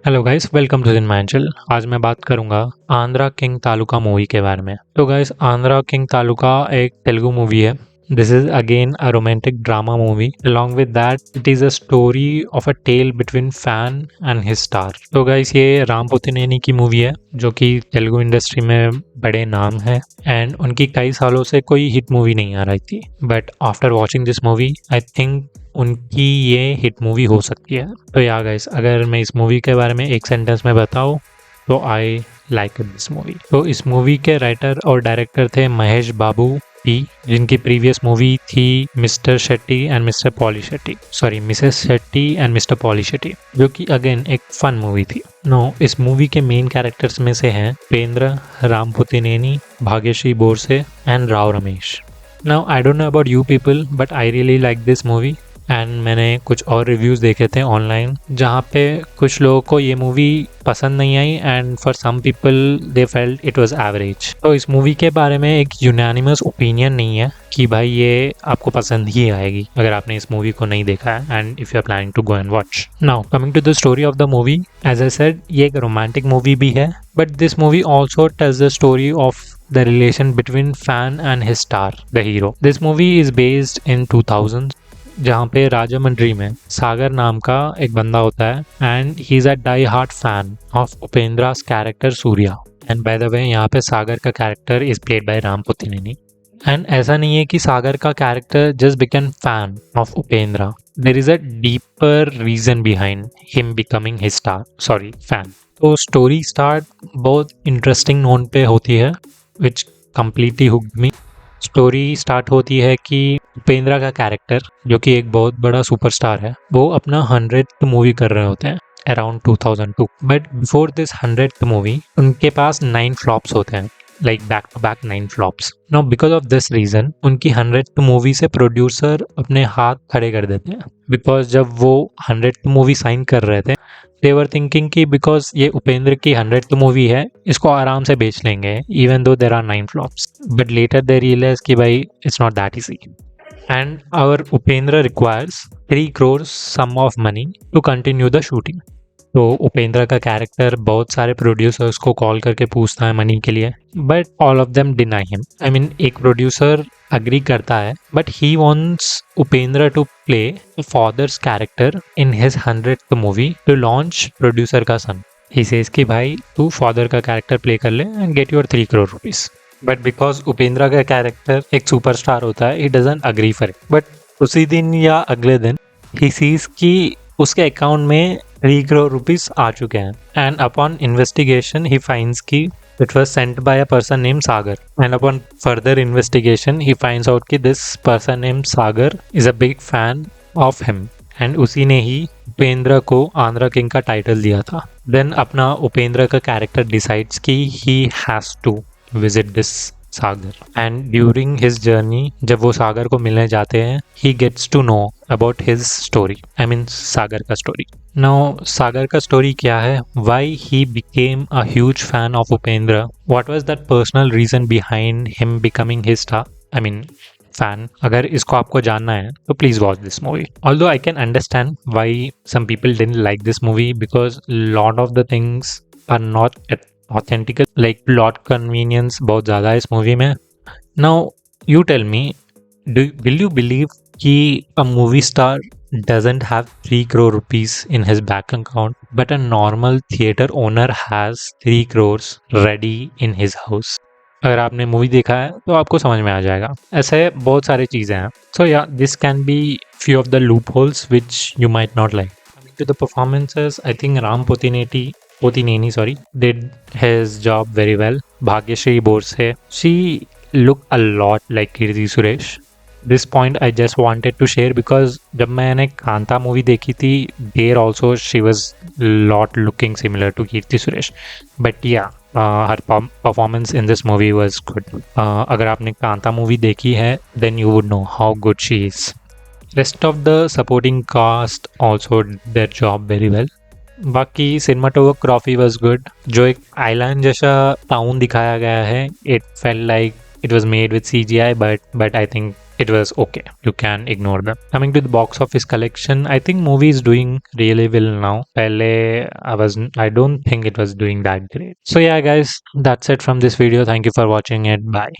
Hello guys, welcome to Himachal. आज मैं बात करूंगा आंध्रा किंग तालुका मूवी के बारे में। तो गाइस, आंध्रा किंग तालुका एक तेलुगु मूवी है। This is again a romantic drama movie. Along with that, it is a story of a tale between fan and his star। तो गाइस, ये राम पोतिनेनी की मूवी है जो कि तेलुगु इंडस्ट्री में बड़े नाम है एंड उनकी कई सालों से कोई हिट मूवी नहीं आ रही थी। But after watching this movie I think उनकी ये हिट मूवी हो सकती है। तो या गाइस, अगर मैं इस मूवी के बारे में एक सेंटेंस में बताऊँ तो आई लाइक दिस मूवी। तो इस मूवी के राइटर और डायरेक्टर थे महेश बाबू पी, जिनकी प्रीवियस मूवी थी mister Shetty and mister Polishetty, sorry mrs Shetty and mister Polishetty, जो कि अगेन एक फन मूवी थी। नो, इस मूवी के मेन कैरेक्टर्स में से हैं Upendra, Ram Pothineni, Bhagyashri Borse and Rao Ramesh. Now I don't know about you people but I really like this movie and मैंने कुछ और रिव्यूज़ देखे थे ऑनलाइन जहाँ पे कुछ लोगों को ये मूवी पसंद नहीं आई and for some people they felt it was average. तो इस मूवी के बारे में एक यूनानिमस ओपिनियन नहीं है कि भाई ये आपको पसंद ही आएगी अगर आपने इस मूवी को नहीं देखा है and if you are planning to go and watch. Now coming to the story of the movie, as I said, ये एक रोमांटिक मूवी भी है but this movie also tells the story of the relation between fan and his star, the hero. This movie is based in 2000, जहाँ पे राजामंड्री में सागर नाम का एक बंदा होता है and he is a die hard fan of Upendra's character Surya. And by the way, यहाँ पे सागर का character is played by Ram Pothineni. And ऐसा नहीं है कि सागर का character just become fan of Upendra, there is a deeper reason behind him becoming his star, sorry fan. तो story start बहुत इंटरेस्टिंग नोट पे होती है which completely hooked me. Story start होती है कि उपेंद्रा का कैरेक्टर, जो कि एक बहुत बड़ा सुपरस्टार है, वो अपना 100th मूवी कर रहे होते हैं around 2002। But before this 100th movie उनके पास 9 फ्लॉप्स होते हैं, like back to back 9 flops. Now because of this reason उनकी 100th मूवी से प्रोड्यूसर अपने हाथ खड़े कर देते हैं। बिकॉज जब वो 100th मूवी साइन कर रहे थे दे वर थिंकिंग कि बिकॉज ये उपेंद्र की 100th मूवी है, इसको आराम से बेच लेंगे even though there are 9 flops. But later they realize कि भाई it's not that easy and our Upendra requires 3 crores sum of money to continue the shooting. तो उपेंद्र का कैरेक्टर बहुत सारे प्रोड्यूसर्स को कॉल करके पूछता है मनी के लिए, but all of them deny him. I mean, एक प्रोड्यूसर अग्री करता है but he wants Upendra to play father's character in his 100th movie to launch producer का सन। ही सेज कि भाई तू फादर का कैरेक्टर प्ले कर ले and get your 3 crore rupees. But because Upendra का कैरेक्टर एक सुपरस्टार होता है, he doesn't agree for it. But उसी दिन या अगले दिन ही सीज कि उसके अकाउंट में 3 crore रुपीज आ चुके हैं and upon investigation he finds कि it was sent by a person named Sagar, and upon further investigation he finds out कि this person named Sagar is a big fan of him and उसी ने ही उपेंद्र को Andhra king का title दिया था। Then अपना उपेंद्र का कैरेक्टर डिसाइड्स कि he has to visit this Sagar and during his journey जब वो सागर को मिलने जाते हैं he gets to know about his story, I mean Sagar का स्टोरी। नाउ सागर का स्टोरी क्या है, why he became a huge fan of Upendra, what was that personal reason behind him becoming his star, I mean fan. अगर इसको आपको जानना है तो please watch this movie. Although I can understand why some people didn't like this movie because lot of the things are not authentical, like plot convenience बहुत ज़्यादा है इस मूवी में। Now you tell me, will you believe कि a movie star doesn't have 3 crore rupees in his bank account but a normal theater owner has 3 crores ready in his house? अगर आपने movie देखा है तो आपको समझ में आ जाएगा। ऐसे बहुत सारी चीज़ें हैं। So yeah this can be few of the loopholes which you might not like. Coming to the performances, I think Ram Pothineni did his job very well. Bhagyashree Borse, she looked a lot like Kirti Suresh. This point I just wanted to share because जब मैंने Kanta movie देखी थी there also she was lot looking similar to Kirti Suresh. But yeah, her performance in this movie was good. अगर आपने Kanta movie देखी है then you would know how good she is. Rest of the supporting cast also did their job very well. बाकी cinematography was good. जो एक island जैसा town दिखाया गया है, it felt like it was made with CGI but I think it was okay. You can ignore them. Coming to the box office collection, I think movie is doing really well now. Pehle I don't think it was doing that great. So yeah guys, that's it from this video. Thank you for watching it. Bye.